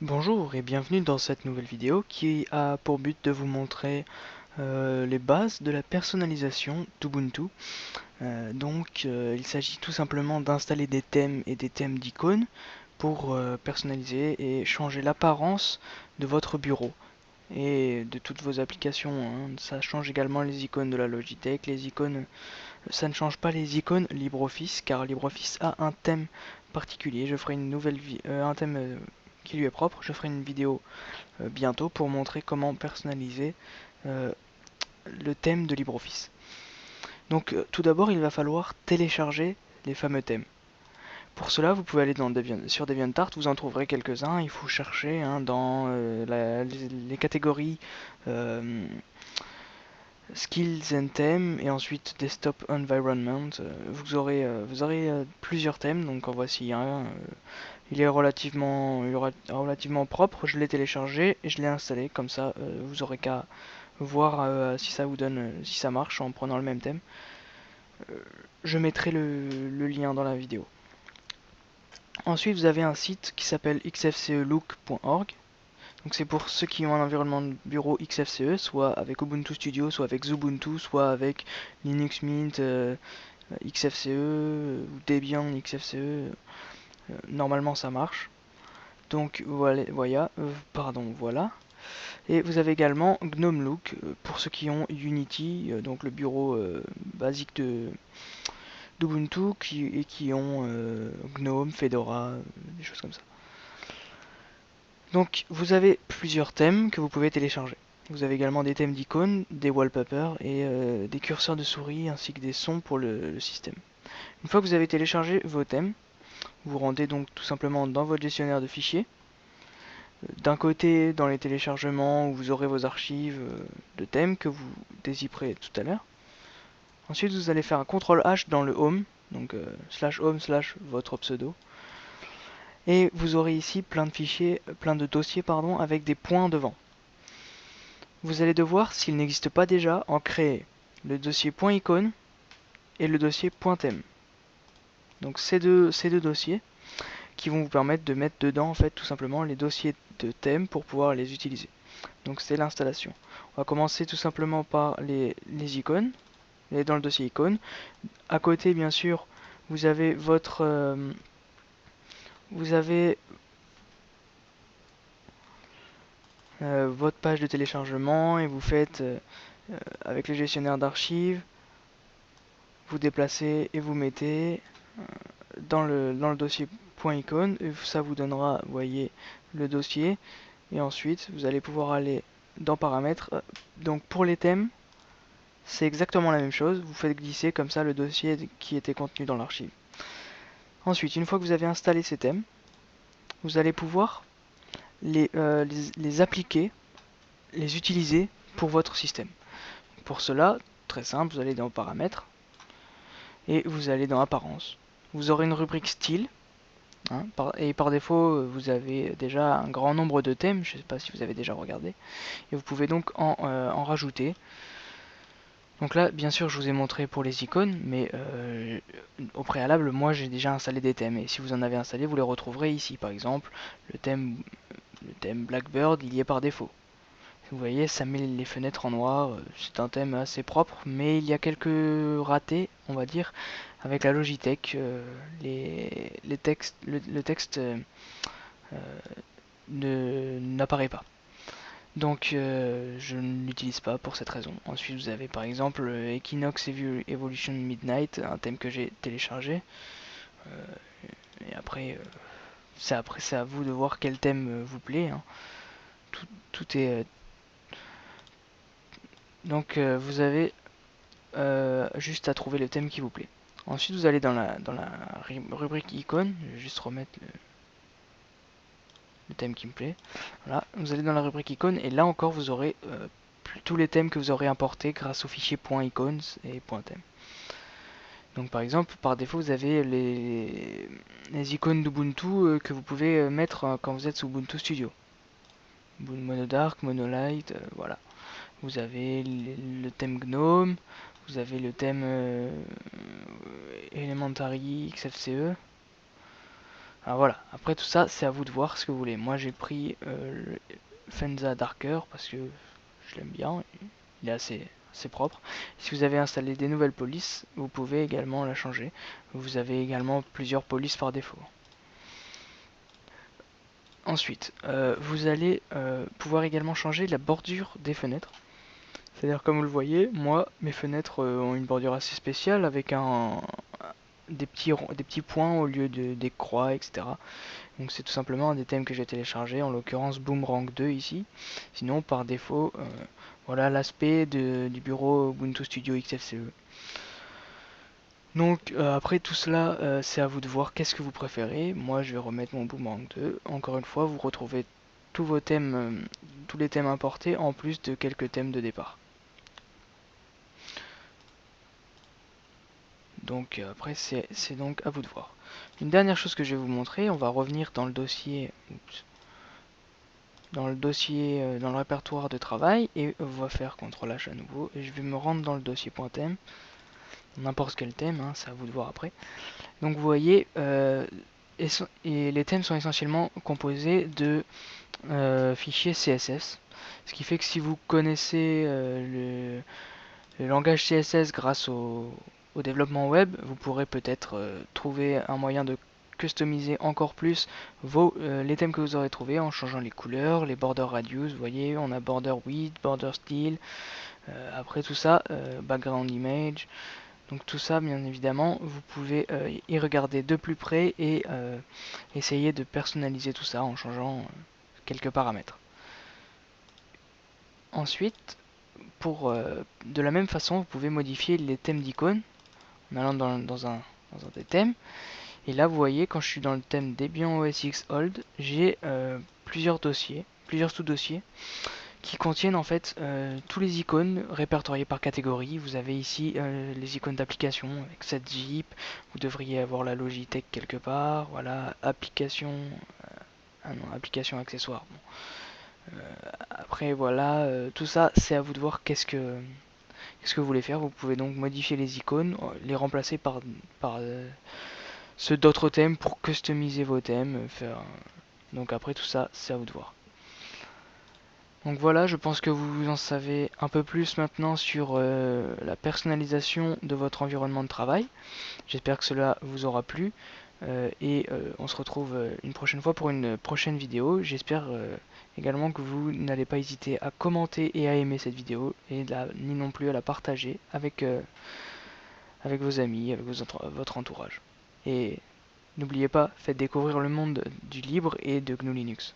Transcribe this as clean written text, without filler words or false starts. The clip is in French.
Bonjour et bienvenue dans cette nouvelle vidéo qui a pour but de vous montrer les bases de la personnalisation d'Ubuntu. Il s'agit tout simplement d'installer des thèmes et des thèmes d'icônes pour personnaliser et changer l'apparence de votre bureau et de toutes vos applications, hein. Ça change également les icônes de la Logitech, les icônes, ça ne change pas les icônes LibreOffice car LibreOffice a un thème particulier. Je ferai une nouvelle un thème qui lui est propre. Je ferai une vidéo bientôt pour montrer comment personnaliser euh, le thème de LibreOffice. Tout d'abord il va falloir télécharger les fameux thèmes. Pour cela vous pouvez aller sur DeviantArt, vous en trouverez quelques-uns. Il faut chercher hein, dans les catégories euh, Skills and Thèmes et ensuite Desktop Environment. Vous aurez plusieurs thèmes, donc en voici un. Il est relativement propre, je l'ai téléchargé et je l'ai installé, comme ça vous aurez qu'à voir si ça vous donne, si ça marche en prenant le même thème. Euh, je mettrai le lien dans la vidéo. Ensuite vous avez un site qui s'appelle xfcelook.org. Donc c'est pour ceux qui ont un environnement de bureau XFCE, soit avec Ubuntu Studio, soit avec Xubuntu, soit avec Linux Mint, XFCE ou Debian XFCE. Normalement ça marche. Donc voilà. Et vous avez également GNOME Look pour ceux qui ont Unity, donc le bureau basique de d'Ubuntu, et qui ont GNOME, Fedora, des choses comme ça. Donc vous avez plusieurs thèmes que vous pouvez télécharger. Vous avez également des thèmes d'icônes, des wallpapers et des curseurs de souris ainsi que des sons pour le système. Une fois que vous avez téléchargé vos thèmes, vous rendez donc tout simplement dans votre gestionnaire de fichiers. D'un côté, dans les téléchargements, où vous aurez vos archives de thèmes que vous déziperez tout à l'heure. Ensuite, vous allez faire un CTRL-H dans le home, donc /home/ votre pseudo. Et vous aurez ici plein de fichiers, plein de dossiers pardon, avec des points devant. Vous allez devoir, s'il n'existe pas déjà, en créer le dossier .icône et le dossier .thème. Donc ces deux dossiers qui vont vous permettre de mettre dedans en fait tout simplement les dossiers de thème pour pouvoir les utiliser. Donc c'est l'installation. On va commencer tout simplement par les icônes, et dans le dossier icônes. À côté bien sûr vous avez vous avez votre page de téléchargement et vous faites avec le gestionnaire d'archives, vous déplacez et vous mettez dans le dossier .icône et ça vous donnera, vous voyez, le dossier. Et ensuite vous allez pouvoir aller dans paramètres. Donc pour les thèmes c'est exactement la même chose, vous faites glisser comme ça le dossier qui était contenu dans l'archive. Ensuite, une fois que vous avez installé ces thèmes, vous allez pouvoir les appliquer, les utiliser pour votre système. Pour cela, très simple, vous allez dans paramètres et vous allez dans apparence. Vous aurez une rubrique style, hein, et par défaut vous avez déjà un grand nombre de thèmes, je ne sais pas si vous avez déjà regardé, et vous pouvez donc en rajouter. Donc là, bien sûr, je vous ai montré pour les icônes, mais au préalable, moi j'ai déjà installé des thèmes. Et si vous en avez installé, vous les retrouverez ici. Par exemple, le thème Blackbird, il y est par défaut. Vous voyez, ça met les fenêtres en noir. C'est un thème assez propre, mais il y a quelques ratés, on va dire, avec la Logitech. Les textes, le texte n'apparaît pas. Donc je ne l'utilise pas pour cette raison. Ensuite vous avez par exemple Equinox Evolution Midnight, un thème que j'ai téléchargé. Euh, et après c'est à vous de voir quel thème vous plaît, hein. Tout est vous avez juste à trouver le thème qui vous plaît. Ensuite vous allez dans la rubrique icône. Je vais juste remettre le thème qui me plaît. Voilà, vous allez dans la rubrique icône et là encore vous aurez tous les thèmes que vous aurez importés grâce au fichier .icons et .thème. Donc par exemple, par défaut, vous avez les icônes d'Ubuntu que vous pouvez mettre quand vous êtes sous Ubuntu Studio. Monodark, Monolight, voilà. Vous avez le thème GNOME, vous avez le thème Elementary XFCE. Alors voilà, après tout ça, c'est à vous de voir ce que vous voulez. Moi j'ai pris le Fenza Darker parce que je l'aime bien, il est assez propre. Si vous avez installé des nouvelles polices, vous pouvez également la changer. Vous avez également plusieurs polices par défaut. Ensuite, vous allez pouvoir également changer la bordure des fenêtres. C'est-à-dire, comme vous le voyez, moi, mes fenêtres ont une bordure assez spéciale avec des petits points au lieu des croix, etc. Donc c'est tout simplement un des thèmes que j'ai téléchargé, en l'occurrence Boomerang 2 ici. Sinon, par défaut, voilà l'aspect du bureau Ubuntu Studio XFCE. Donc après tout cela, c'est à vous de voir qu'est-ce que vous préférez. Moi, je vais remettre mon Boomerang 2. Encore une fois, vous retrouvez tous vos thèmes, tous les thèmes importés, en plus de quelques thèmes de départ. Donc après, c'est donc à vous de voir. Une dernière chose que je vais vous montrer, on va revenir dans le dossier, dans le répertoire de travail, et on va faire CTRL-H à nouveau, et je vais me rendre dans le dossier .thème, n'importe quel thème, hein, c'est à vous de voir après. Donc vous voyez, et les thèmes sont essentiellement composés de fichiers CSS, ce qui fait que si vous connaissez le langage CSS grâce au développement web, vous pourrez peut-être trouver un moyen de customiser encore plus les thèmes que vous aurez trouvés en changeant les couleurs, les border radius. Vous voyez, on a border width, border style. Après tout ça, background image. Donc tout ça, bien évidemment, vous pouvez y regarder de plus près et essayer de personnaliser tout ça en changeant quelques paramètres. Ensuite, de la même façon, vous pouvez modifier les thèmes d'icônes en allant dans un des thèmes. Et là, vous voyez, quand je suis dans le thème Debian OS X Old, j'ai plusieurs dossiers, plusieurs sous-dossiers qui contiennent en fait tous les icônes répertoriés par catégorie. Vous avez ici les icônes d'application avec cette zip. Vous devriez avoir la Logitech quelque part. Voilà, application, application accessoire. Bon. Après, voilà, tout ça, c'est à vous de voir qu'est-ce que vous voulez faire. Vous pouvez donc modifier les icônes, les remplacer par ceux d'autres thèmes pour customiser vos thèmes. Donc après, tout ça, c'est à vous de voir. Donc voilà, je pense que vous en savez un peu plus maintenant sur la personnalisation de votre environnement de travail. J'espère que cela vous aura plu. Et on se retrouve une prochaine fois pour une prochaine vidéo. J'espère également que vous n'allez pas hésiter à commenter et à aimer cette vidéo, et ni non plus à la partager avec vos amis, avec votre entourage. Et n'oubliez pas, faites découvrir le monde du libre et de GNU Linux.